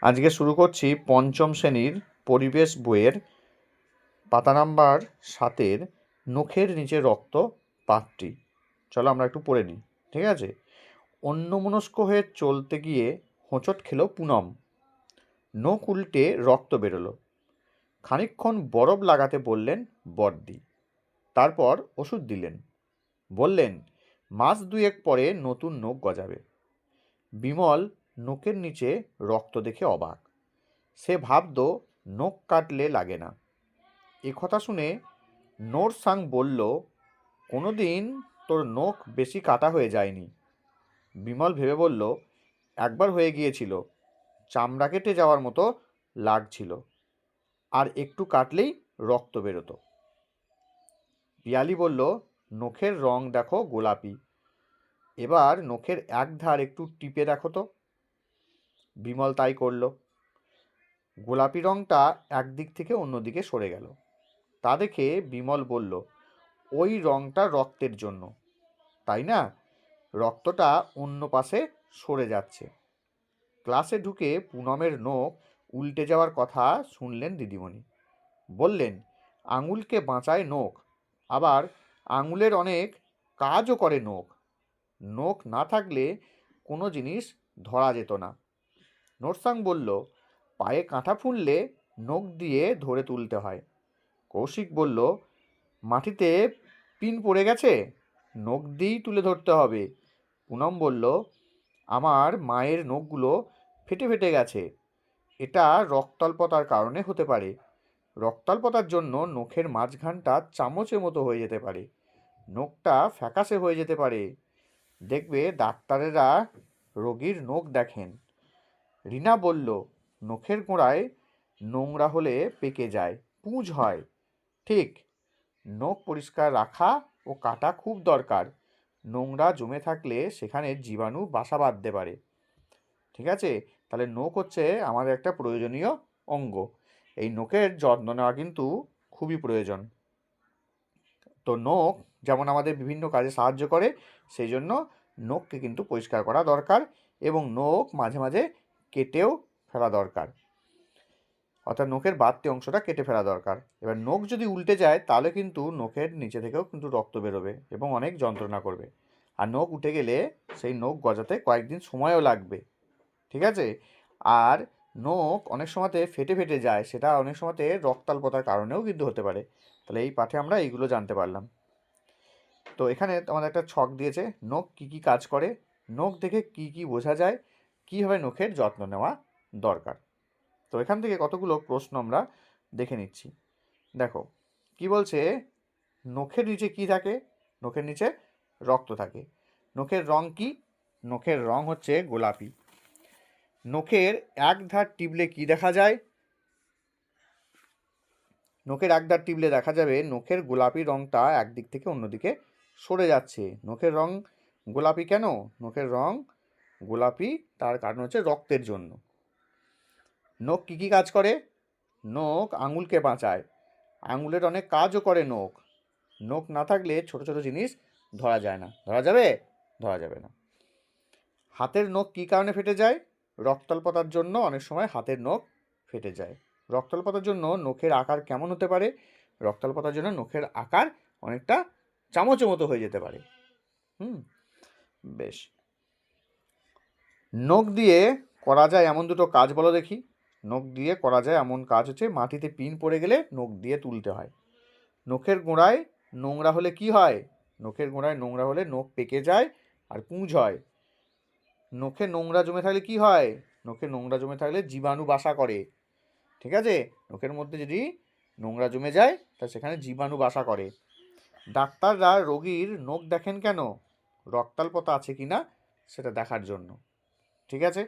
আজকে শুরু করছি পঞ্চম শ্রেণীর পরিবেশ বইয়ের পাতা নাম্বার 7-এর নখের নিচে রক্ত পাঠটি। চলো আমরা একটু পড়ে নিই। ঠিক আছে। অন্যমনস্ক হয়ে চলতে গিয়ে হোঁচট খেল পুনম। নখ উল্টে রক্ত বেরোলো। খানিকক্ষণ বরফ লাগাতে বললেন বড়দি। তারপর ওষুধ দিলেন। বললেন মাস 2 পরে নতুন নখ গজাবে। বিমল নখের নিচে রক্ত দেখে অবাক। সে ভাবত নখ কাটলে লাগে না। এ কথা শুনে নোরসাং বলল, কোনো দিন তোর নখ বেশি কাটা হয়ে যায়নি। বিমল ভেবে বলল, একবার হয়ে গিয়েছিল, চামড়া কেটে যাওয়ার মতো লাগছিল, আর একটু কাটলেই রক্ত বেরোতো। পিয়ালি বলল, নখের রং দেখো গোলাপি, এবার নখের এক ধার একটু টিপে দেখো তো। বিমল তাই করল। গোলাপি রংটা একদিক থেকে অন্যদিকে সরে গেল। তা দেখে বিমল বলল, ওই রংটা রক্তের জন্য, তাই না? রক্তটা অন্য পাশে সরে যাচ্ছে। ক্লাসে ঢুকে পুনমের নখ উল্টে যাওয়ার কথা শুনলেন দিদিমণি। বললেন, আঙুলকে বাঁচায় নখ, আবার আঙুলের অনেক কাজও করে নখ। নখ না থাকলে কোনো জিনিস ধরা যেত না। নোরসাং বলল, পায়ে কাঁটা ফুললে নখ দিয়ে ধরে তুলতে হয়। কৌশিক বলল, মাটিতে পিন পড়ে গেছে, নখ দিয়েই তুলে ধরতে হবে। পুনম বলল, আমার মায়ের নখগুলো ফেটে ফেটে গেছে, এটা রক্তাল্পতার কারণে হতে পারে। রক্তাল্পতার জন্য নখের মাঝখানটা চামচের মতো হয়ে যেতে পারে, নখটা ফ্যাকাশে হয়ে যেতে পারে। দেখবে ডাক্তারেরা রোগীর নখ দেখেন। রিনা বলল, নখের গোড়ায় নোংরা হলে পেকে যায়, পুঁজ হয়। ঠিক, নখ পরিষ্কার রাখা ও কাটা খুব দরকার। নোংরা জমে থাকলে সেখানে জীবাণু বাসা বাঁধতে পারে। ঠিক আছে, তাহলে নখ হচ্ছে আমাদের একটা প্রয়োজনীয় অঙ্গ। এই নখের যত্ন নেওয়া কিন্তু খুবই প্রয়োজন। তো নখ যেমন আমাদের বিভিন্ন কাজে সাহায্য করে, সেই জন্য নখকে কিন্তু পরিষ্কার করা দরকার, এবং নখ মাঝে মাঝে কেটেও ফেলা দরকার, অর্থাৎ নখের বাড়তি অংশটা কেটে ফেলা দরকার। এবার নখ যদি উল্টে যায় তাহলে কিন্তু নখের নিচে থেকেও কিন্তু রক্ত বেরোবে এবং অনেক যন্ত্রণা করবে। আর নখ উঠে গেলে সেই নখ গজাতে কয়েকদিন সময়ও লাগবে। ঠিক আছে। আর নখ অনেক সময়তে ফেটে ফেটে যায়, সেটা অনেক সময়তে রক্তাল্পতার কারণেও কিন্তু হতে পারে। তাহলে এই পাঠে আমরা এইগুলো জানতে পারলাম। তো এখানে আমাদের একটা ছক দিয়েছে, নখ কী কী কাজ করে, নখ দেখে কি কি বোঝা যায়, কীভাবে নখের যত্ন নেওয়া দরকার। তো এখান থেকে কতগুলো প্রশ্ন আমরা দেখে নিচ্ছি। দেখো কি বলছে, নখের নিচে কি থাকে? নখের নিচে রক্ত থাকে। নখের রং কি? নখের রং হচ্ছে গোলাপি। নখের এক ধার টিপলে কি দেখা যায়? নখের এক ধার টিপলে দেখা যাবে নখের গোলাপি রংটা একদিক থেকে অন্যদিকে সরে যাচ্ছে। নখের রং গোলাপি কেন? নখের রং গোলাপি তার কারণ হচ্ছে রক্তের জন্য। নখ কী কী কাজ করে? নখ আঙুলকে বাঁচায়, আঙুলের অনেক কাজও করে নখ। নখ না থাকলে ছোট ছোট জিনিস ধরা যায় না। ধরা যাবে? ধরা যাবে না। হাতের নখ কী কারণে ফেটে যায়? রক্তাল্পতার জন্য অনেক সময় হাতের নখ ফেটে যায়। রক্তাল্পতার জন্য নখের আকার কেমন হতে পারে? রক্তাল্পতার জন্য নখের আকার অনেকটা চামচের মতো হয়ে যেতে পারে। বেশ। নখ দিয়ে করা যায় এমন দুটো কাজ বলো দেখি। নখ দিয়ে করা যায় এমন কাজ হচ্ছে, মাটিতে পিন পড়ে গেলে নখ দিয়ে তুলতে হয়। নখের গোড়ায় নোংরা হলে কি হয়? নখের গোড়ায় নোংরা হলে নখ পেকে যায় আর পুঁজ হয়। নখে নোংরা জমে থাকলে কি হয়? নখে নোংরা জমে থাকলে জীবাণু বাসা করে। ঠিক আছে, নখের মধ্যে যদি নোংরা জমে যায় তা সেখানে জীবাণু বাসা করে। ডাক্তাররা রোগীর নখ দেখেন কেন? রক্তাল্পতা আছে কি না সেটা দেখার জন্য। ঠিক আছে,